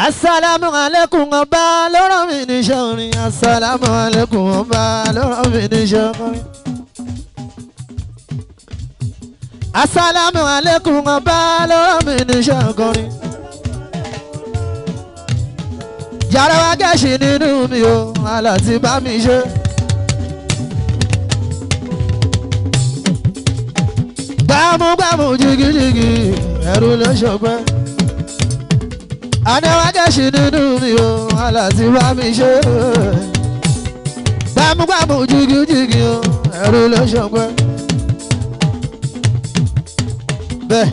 Assalamu alaikum ọba lọ́rọ̀ mi ní sọ́rin. Assalamu alaikum ọba lọ́rọ̀ mi ní sọ́rin. Assalamu alaikum ọba lọ́rọ̀ mi ní sọ́rin. Yàrá wa gẹ̀ẹ́sì nínú mi o, àlọ́ ti bá mi ṣe. Gbàmúgbàmù jìgìjìgì, ẹ̀rù ló ṣọgbẹ́. Adáwágẹ́sì nínú mi o, aláti wá mi ṣe. Gbàmúgbàmù jìgìjìgì o, ẹ̀rù ló ṣọgbẹ́. Bẹ́ẹ̀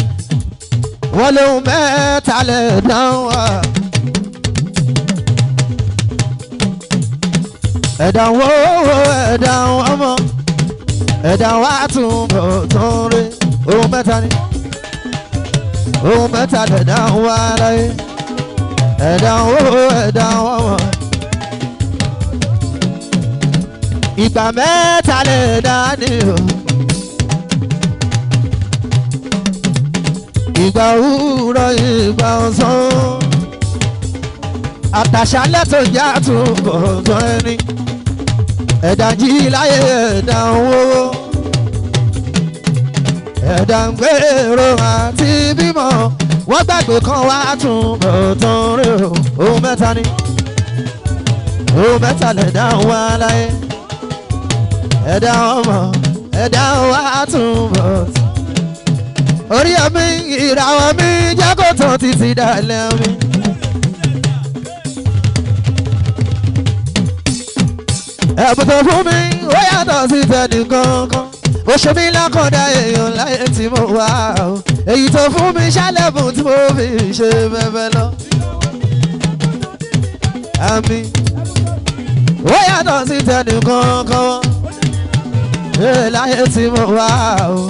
wọ́n lóhun mẹ́ta lẹ̀ dáhùn wá. Ẹ̀dáwó ẹ̀dáwó ọmọ, ẹ̀dáwó àtúbọ̀ tó ń rí. Ohun mẹ́ta ni, ohun mẹ́ta lẹ̀ dáhùn wá láyé. Ẹ̀dáwó ẹ̀dáwó ọmọ, ìgbà mẹ́ta lè dání o. Ìgbà òwúrọ̀ ìgbà ọ̀sán, àtàṣálẹ̀ tó já túbọ̀ tó ẹni. Ẹ̀dá jí láyé ẹ̀dá owó, ẹ̀dá ń gbèrò àti bímọ. Wọ́n gbàgbé kan wá túbọ̀ tán rí o. Ohun mẹ́ta ni, ohun mẹ́ta lẹ̀dá wá láyé. Ẹ̀dá ọmọ, ẹ̀dá wá túbọ̀ tán. Orí ẹ̀mí ìràwọ̀ mi jẹ́ kó tán títí dalẹ̀ mi. Ẹ̀bùn tó fún mi ó yàtọ̀ sí tẹnì kankan. Ó ṣe mí lákọ̀ọ́dá èèyàn láyé tí mo wà o. Èyí tó fún mi ṣálẹ̀bùn tí mo fi ṣe bẹ́ẹ̀ lọ. Àmín. Ó yàtọ̀ sí tẹnì kankan. Láyé tí mo wà o.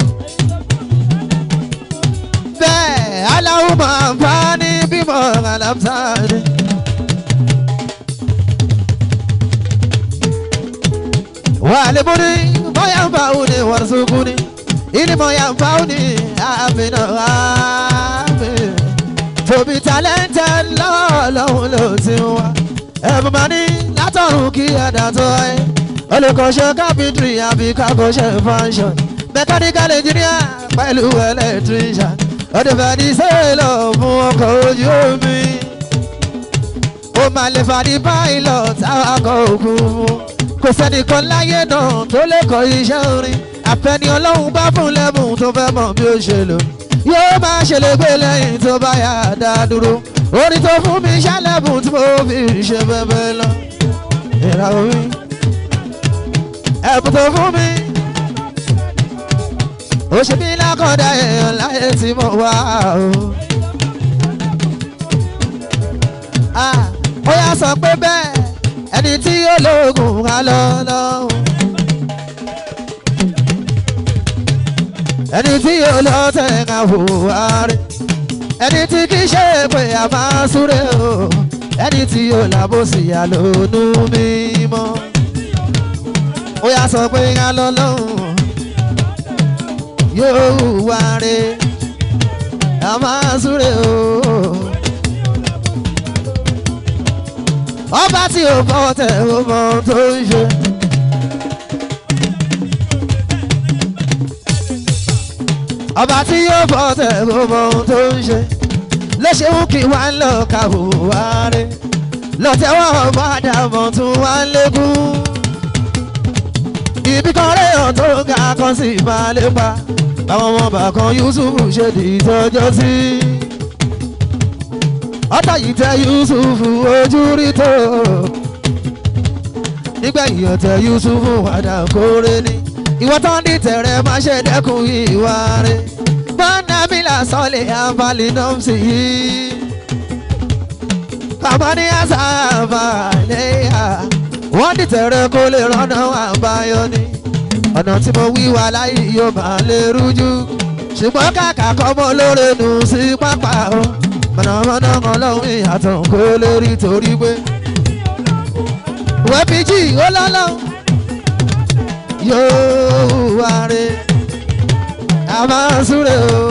Bẹ́ẹ̀ aláwọ̀ máa ń bá ní bímọ àlàmsáàdì. Wale buni moya bauni warsukuni ini moya bauni amina ame to be talented lo tiwa everybody látọ̀run kí ẹ̀dá tó ẹ olùkọ́ṣẹ́ carpentry àbí kakọ́ṣẹ́ fashion mechanical engineer pẹ̀lú electrician ọdúnfẹ́ni sẹ́lọ̀ fún ọkọ̀ ojú omi ó máa lè fàdí pilot awakọ̀ òkun kò sẹ́nìkan láyé náà tó lè kọ́ iṣẹ́ orin àfẹ́ni ọlọ́run bá fún lẹ́bùn tó fẹ́ mọ̀ bí ó ṣe lò yóò máa ṣe lè gbé lẹ́yìn tó bá yà dá dúró orin tó fún mi ṣálẹ́bùn tí mo fi ṣe bẹ́ẹ̀ lọ ìràwọ̀ mi ẹ̀bùn tó fún mi ó ṣe mí lákọ̀ọ́dá èèyàn láyé tí mo wà o. Ó yá sọ pé bẹ́ẹ̀ ẹni tí yóò lóògùn ká lọ́wọ́ ẹni tí yóò lọ tẹ̀ ká fòwárí ẹni tí kì í ṣe pé a máa súré o ẹni tí yóò làbòsí àlónú mímọ́. Ó yá sọ pé ká lọ́wọ́ yóò wárí a máa súré o. Ọba tí ó bọ́ tẹ̀ ó mọ tó ń ṣe. Ọba tí ó bọ́ tẹ̀ ó mọ tó ń ṣe. Ló ṣe ń kí wá ń lọ kàwé wá rí. Lọ́tẹ̀wọ́ ọba àdàmọ̀ tún wá ń lékún. Ibi kan réyàn tó ga kan sì máa lépa. Báwọn ọmọ bàkan Yusuf ṣe dìtọ́jọ́ sí. Ọ̀tá yìí tẹ Yusuf ojú rí tó nígbẹ̀yìn ọ̀tẹ̀ Yusuf wàdà kórè ní ìwọ tán ní tẹ̀rẹ̀ má ṣe dẹ́kun ìwà rẹ̀ mọ́nà mi là sọ́lẹ̀ àǹfààní náà sí i àmọ́ ní àṣà àǹfààní à wọ́n ní tẹ̀rẹ̀ kó lè rọ́nà àbáyọ ní ọ̀nà tí mo wí wà láyé yóò máa lè rújú ṣùgbọ́n kàkà kọ́ mọ́ lóore nù sí pápá o. mọ̀nàmọ́ná kan lọ́hùn ìyàtọ̀ kó lórí torí pé wẹ́pìjì ó lọ́lọ́ yóò wá rè a máa súre o.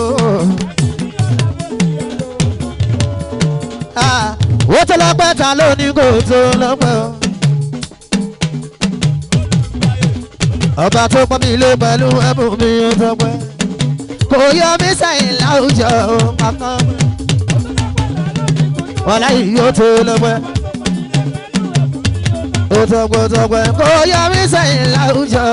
Ó tó lọ́pẹ́ ta ló ní kò tó lọ́pẹ́ o. Ọba tó pọ́n mi lé pẹ̀lú ẹ̀bùn mi ó tọ́pẹ́. Kò yọ mí sẹ́yìn láwùjọ kankan. Wọ́n láyé yóò tó lọ́pẹ́. Ó tọ́pẹ́ kò yọ mí sẹ́yìn láwùjọ.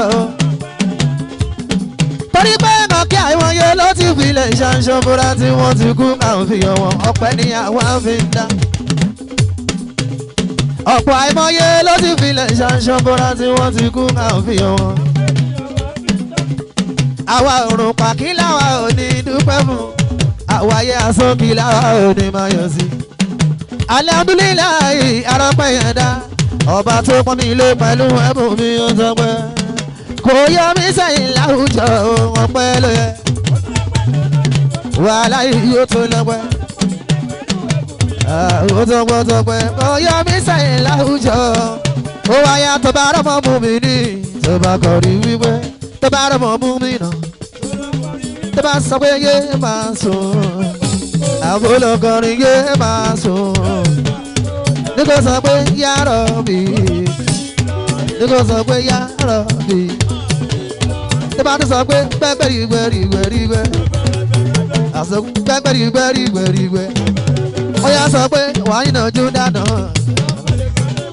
Torí pé mọ̀kí àìwọ̀nyẹ ló ti fi lè ṣàǹṣọ́ búra tí wọ́n ti kú káwọn fi yọ wọn. Ọpẹ́ ni àwọn fi ń dá. Ọ̀pọ̀ àìmọye ló ti fi lè ṣàǹṣọ́ búra tí wọ́n ti kú káwọn fi yọ wọn. Àwa òrùn pàkí láwa ò ní dúpẹ́ fún. Àwa ayé asókì láwa ò ní máa yọ sí. Alhamdulillahi arọ́pẹ́ yẹn dá. Ọba tó pọ́n mi lé pẹ̀lú ẹ̀bùn mi ó sọ pé kò yọ mí sẹ́yìn láwùjọ ọpẹ́ ló yẹ. Wàhálà yìí yóò tó lọ́pẹ́. Ó tọpẹ́ kò yọ mí sẹ́yìn láwùjọ. Ó wáyà tó bá rọ́mọ mú mi ní tó bá kọ̀rí wípé tó bá rọ́mọ mú mi nà. Tó bá sọ pé yé máa sùn. Àbólọ̀kọrin yé máa sùn. Ní kò sọ pé yá Rabbi. Ní kò sọ pé yá Rabbi. Tó bá tún sọ pé gbẹ́gbẹ́rìgbẹ́rìgbẹ́rìgbẹ́. Àsọ gbẹ́gbẹ́rìgbẹ́rìgbẹ́rìgbẹ́. Ó yá sọ pé wàá yìí náà jú dáná.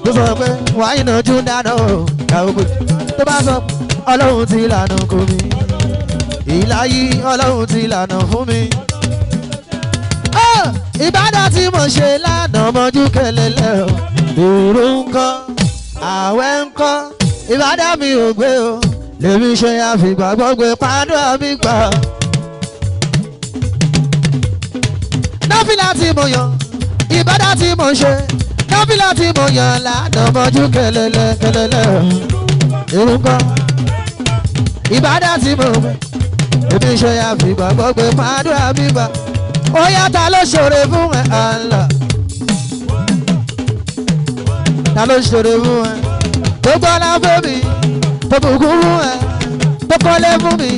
Tó sọ pé wàá yìí náà jú dáná. Kàwé pé tó bá sọ Ọlọ́run ti lànà kò mí. Ìláyí Ọlọ́run ti lànà fún mi. Ìbádà tí mo ṣe lánàá mọ́jú kẹlẹ́lẹ́ o. Ìrù ńkọ́, àwẹ̀ ńkọ́, ìbádà mi ò gbé o. Lèmi ṣe àfìgbàgbọ́ gbé pàdúrà mi gbà. Náfìlà tí mo yàn, ìbádà tí mo ṣe, náfìlà tí mo yàn lánàá mọ́jú kẹlẹ́lẹ́ kẹlẹ́lẹ́ o. Ìrù ńkọ́, ìbádà tí mo gbé. Lèmi ṣe àfìgbàgbọ́ gbé pàdúrà mi gbà. Ó yá ta ló ṣòro fún ẹ Allah. Ta ló ṣòro fún ẹ. Tó gbọ́lá fún mi. Tó bùkún fún ẹ. Tó kọ́lé fún mi.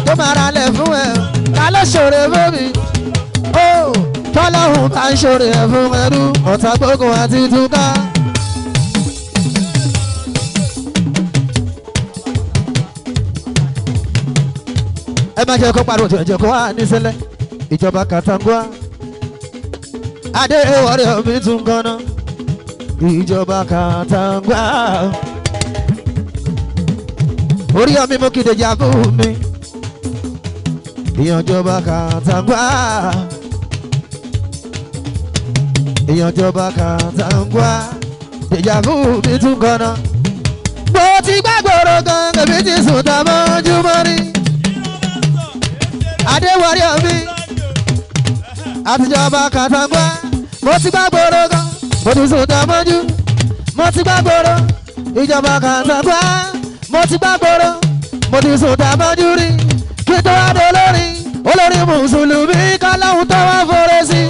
Tó mara lẹ̀ fún ẹ. Ta ló ṣòro fún mi. Ó tọ́lọ́hùn bá ń ṣòro ẹ fún ẹrú. Ọ̀tá gbógun àti túká. Ẹ má jẹ́ kó pariwo tó ẹ̀jẹ̀ kó wà níṣẹ́lẹ̀. Ìjọba Katangwa adé ọ̀rẹ́ mi tún gánà. Ìjọba Katangwa orí ọmí mú kí Deja fún mi. Ìyànjọba Katangwa ìyànjọba Katangwa Deja fún mi tún gánà. Mo ti gbàgbọ́rọ̀ gan èmi ti sùn tá mọ́jú mọ́rí. Adé ọ̀rẹ́ mi. Àtijọba Katangwa mo ti gbàgbọ́rọ̀ gan mo ti sùn tán mọ́jú. Mo ti gbàgbọ́rọ̀ ìjọba Katangwa mo ti gbàgbọ́rọ̀ mo ti sùn tán mọ́jú rí. Kí tó wá dé olórí mùsùlùmí kọ́láhùn tó wá fọ́rẹ́ sí.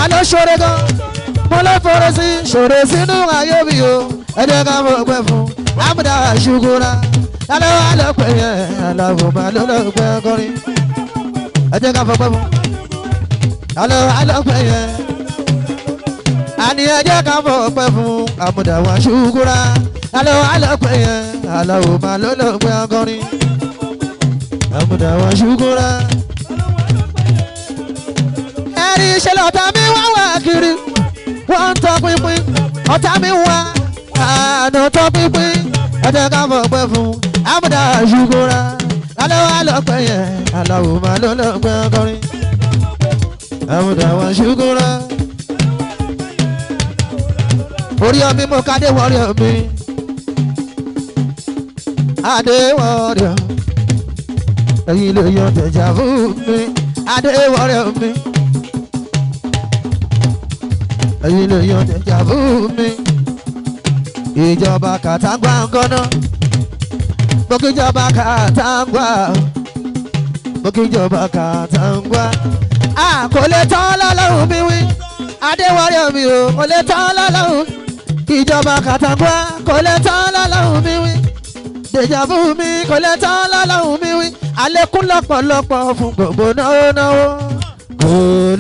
Àlọ́ ṣòro gan mo lọ fọ́rẹ́ sí. Ṣòro sínú ayé mi o ẹ jẹ́ ká mọ̀ pẹ́ fún Amúdá Ṣùkúrà. Alọ́ àlọ́pẹ́ yẹn aláwọ̀ máa ló lọ́pẹ́ kọrin. Ẹ jẹ́ ká fọ́pẹ́ fún. Alọ́pẹ́ yẹn àní ẹ jẹ́ ká fọ́pẹ́ fún Amúdá Ṣùkúrà. Alọ́pẹ́ yẹn aláwọ̀ máa ló lọ́pẹ́ kọrin. Amúdá Ṣùkúrà. Ẹ̀rí ìṣẹ̀lẹ̀ ọ̀tá mi wá wá kiri. Wọ́n ń tọ́ pínpín ọ̀tá mi wá àná tọ́ pínpín. Ẹ jẹ́ ká fọ́pẹ́ fún Amúdá Ṣùkúrà. Alọ́pẹ́ yẹn aláwọ̀ máa ló lọ́pẹ́ kọrin. Amúdá Ṣùkúrà. Orí ọmí mo ká Adéwọ̀rí ọmí. Adéwọ̀rí ọmí. Ẹ̀yin lè yan Deja fún mi. Adéwọ̀rí ọmí. Ẹ̀yin lè yan Deja fún mi. Ìjọba Katangwa ńkọ́ná. Bókíjọba Katangwa. Bókíjọba Katangwa. kò lè tán lọ́lọ́run mi wí adéwárí mi o kò lè tán lọ́lọ́run ìjọba kàtàkùn kò lè tán lọ́lọ́run mi wí dèjàbù mi kò lè tán lọ́lọ́run mi wí àlékún lọ́pọ̀lọpọ̀ fún gbogbo náwó kò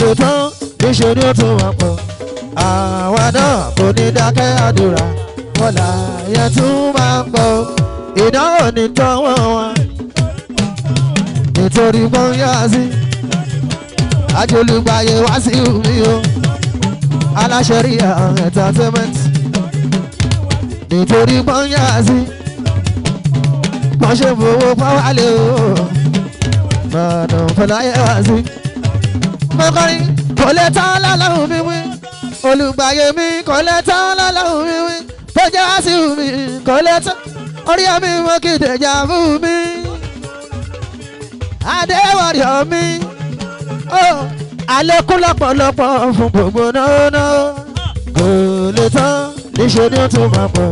lè tán níṣẹ́ ni ó tún wà pọ̀ àwa náà kò ní dákẹ́ àdúrà kọlà yẹn tún máa ń pọ̀ ìdánwò ní tọ́wọ́ wọn nítorí wọ́n yá sí ajolùgbàyè wá sí mi o aláṣẹrí entertainment nítorí wọ́n yá sí wọ́n ṣe fowó pọ́wálé o mọ̀nà fọláyé wá sí mọ́kànrin kò lè tán lọ́lọ́run mi wí olùgbàyè mi kò lè tán lọ́lọ́run mi wí tó jẹ́ wá sí mi kò lè tán orí mi mo kì í dèjà fún mi adéwárí mi àlékún lọ́pọ̀lọpọ̀ fún gbogbo náà kò lè tán níṣẹ́ ni ó tún máa pọ̀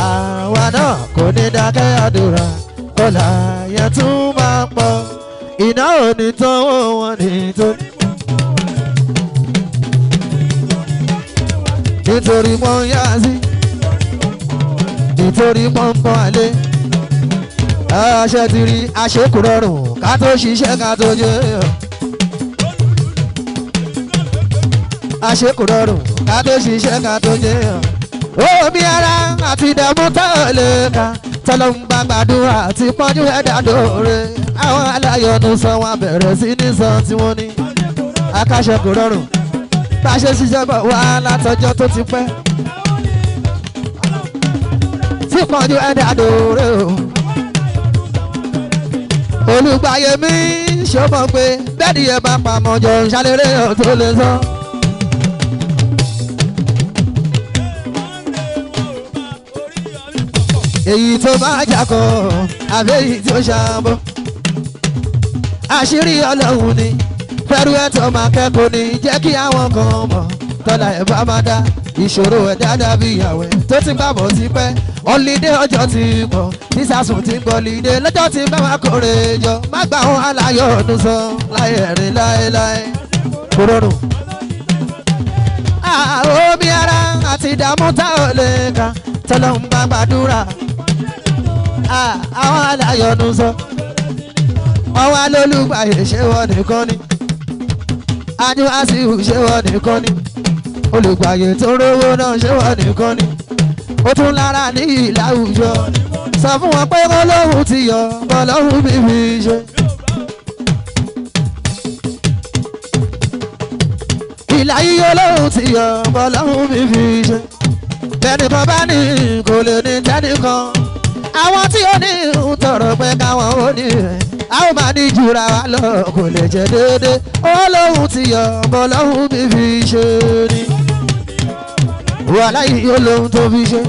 àwa náà kò ní dákẹ́ àdúrà kọlà yẹn tún máa pọ̀ iná ò ní tán wọn nítorí wọ́n yá sí nítorí pọ́npọ́n àlẹ́ àṣẹ ti rí àṣekùrọ̀rùn ká tó ṣiṣẹ́ ká tó jẹ́ àṣekùrọ̀rùn ká tó ṣiṣẹ́ ká tó jẹ́ omi ara àti ìdààmú tá ò lè ka tọ́lọ́mù bá gbàdúrà àti pọ́njú ẹ̀dá dòre àwọn aláyọ̀nù sọ wọn bẹ̀rẹ̀ sí ní sọ tí wọ́n ní akáṣekùrọ̀rùn bá ṣe ṣiṣẹ́ bọ̀ wá látọjọ́ tó ti pẹ́ tí pọ́njú ẹ̀dá dòre o olùgbàyè mi ṣó mọ̀ pé bẹ́ẹ̀ ni ẹ bá pamọ́ jọ ṣàlérè tó lè sọ. èyí tó bá jàkọ̀ àbẹ́yìí tó ṣàbọ̀ àṣírí ọlọ́run ni fẹ́rù ẹ̀tọ́ máa kẹ́kọ̀ọ́ ni jẹ́ kí àwọn kan mọ̀ tọ́lá ẹ̀ bá máa dá ìṣòro ẹ̀ dáadáa bí ìyàwó tó ti gbàbọ̀ sí pẹ́ ọ̀lídé ọjọ́ ti pọ̀ sísàsùn ti gbọ́ lídé lọ́jọ́ tí bá máa kórè jọ má gbà wọn aláyọ̀ ọdún sọ láyé rìn láéláé kò rọrùn. omi ara àti ìdààmú tá ò lè ka tọ́lọ́ ń bá gbàdúrà àwọn aláyọ̀ ọdún sọ ọwọ́ alólùgbàyè ṣé wọ́n nìkan ni ájú àṣìwò ṣé wọ́n nìkan ni olùgbàyè tó rówó náà ṣé wọ́n nìkan ni ó tún lára ní ìlàwùjọ sọ fún wọn pé Ọlọ́run ti yọ Ọlọ́run bíbí ṣe. ìlà yìí Ọlọ́run ti yọ Ọlọ́run bíbí ṣe. tẹnìkan bá ní kò lè ní tẹnìkan àwọn tí ó ní ń tọrọ pé káwọn ó ní a ó máa ní jura wa lọ kò lè jẹ déédéé Ọlọ́run ti yọ Ọlọ́run bíbí ṣe ni wàhálà yìí Ọlọ́run tó fi ṣe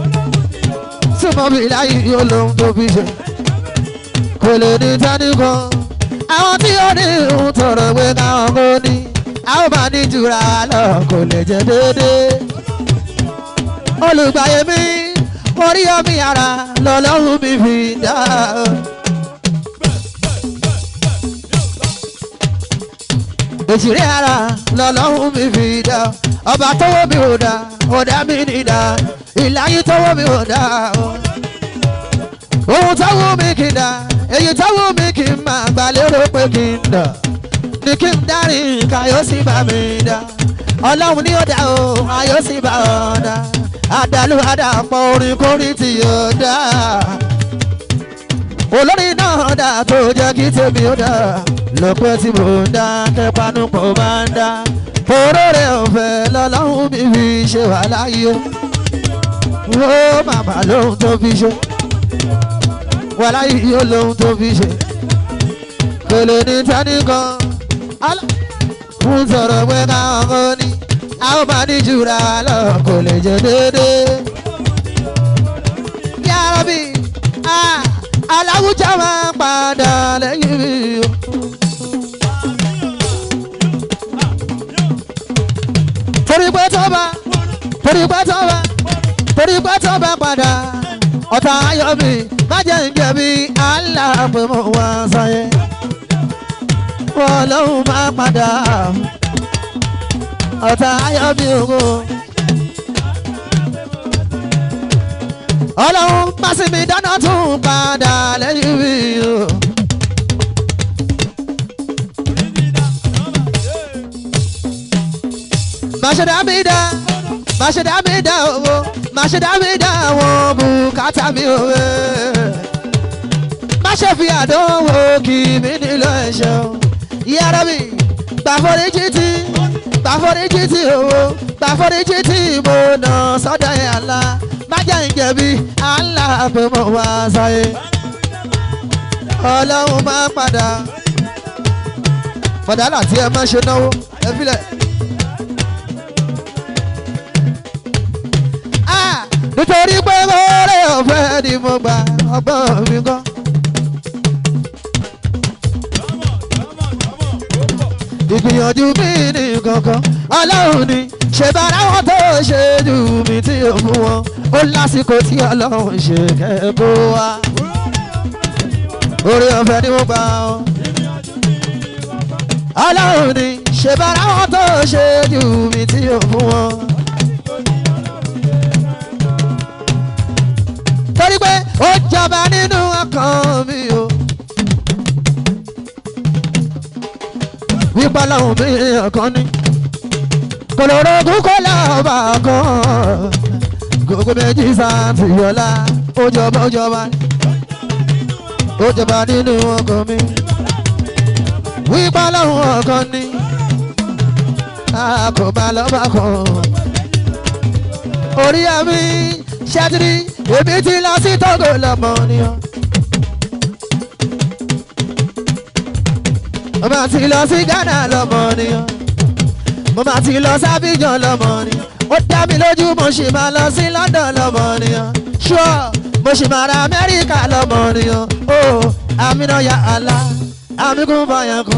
súnmọ́ bí láyé Ọlọ́run tó fi ṣe kò lè ní tẹ́nìkan àwọn tí ó ní ń tọrọ pé káwọn kò ní a ó máa ní jura lọ kò lè jẹ déédéé olùgbàyè mi orí omi ara lọ́lọ́run mi fi dá èsìrí ara lọ́lọ́run mi fi dá ọba tọwọ́ mi ò dá ọ̀dà mi nìdá ìlàyé tọwọ́ mi ò dá ohun tọwọ́ mi kì í dá èyí tọwọ́ mi kì í máa gbà lérò pé kì í dá ní kí n dárí nǹkan yóò sì bá mi dá Ọlọ́run ni ó dá o ayọ̀ sì bá ọ dá àdàlù àdàpọ̀ orin kórìí tí yóò dá olórí náà dá tó jẹ́ kí tèmi ó dá lọ́pẹ́ tí mò ń dá kẹ́panupọ̀ máa ń dá òróró ọ̀fẹ́ lọ́lọ́run mi fi ṣe wà láyé ó màmá lóhun tó fi ṣe wà láyé ó lóhun tó fi ṣe kò lè ní tẹ́nìkan ń sọ̀rọ̀ pé káwọn kò ní a ó máa ní jura lọ kò lè jẹ déédéé. Ya Rabbi aláwùjọ máa padà lẹ́yìn mi o. torí pé tó bá padà ọ̀tá ayọ̀ mi má jẹ́ ń jẹ̀bi aláàpẹ̀ mọ́ wá sáyé. ọlọ́run máa padà ọ̀tá ayọ̀ bí ògo. ọlọ́run pàṣípì dáná tún padà lẹ́yìn mi o. Màṣẹ̀dámídá Màṣẹ̀dámídá owó Màṣẹ̀dámídá àwọn bùkátà mi òwe. Máṣe fi àdánwò kì mí nílò ẹ̀ṣẹ̀ o. Yàrá mi gbàforíjì tí owó gbàforíjì tí mo nà sọ́dọ̀ ẹ̀ àlá. Májà ń jẹ̀bi àlá pé mo wá sáyé. Ọlọ́run máa padà. Fọ̀dálà tí ẹ máa ṣe náwó ẹ fílẹ̀. Nítorí pé oore ọ̀fẹ́ ni mo gbà ọgbọ́n mi gan. Ìgbìyànjú mi ní kankan Ọlọ́run ni ṣe bára wọn tó ṣe jù mí tí ò fún wọn ó lásìkò tí Ọlọ́run ṣe kẹ́kọ̀ọ́ wa. Oore ọ̀fẹ́ ni mo gbà ọ́. Ọlọ́run ni ṣe bára wọn tó ṣe jù mí tí ò fún wọn. Torí pé ó jọba nínú ọkàn mi o. Wípé Ọlọ́run mi ọ̀kan ni. Kòlòrògùn kò lọ́ọ̀bà kan. Gbogbo méjì sáàtì yọlá. Ó jọba nínú ọkàn mi. Wípé Ọlọ́run ọ̀kan ni. A kò bá lọ́ọ̀bà kan. Orí àmì ṣẹ́tìrì. Èmi ti lọ sí Togo lọ́mọ ni ọ́. Mo máa ti lọ sí Ghana lọ́mọ ni ọ́. Mo máa ti lọ sí Abidjan lọ́mọ ni ọ́. Ó dá mi lójú mo sì máa lọ sí London lọ́mọ ni ọ́. Sure mo sì máa ra Amẹ́ríkà lọ́mọ ni ọ́. Oh Amina ya Allah, amikun bayanku.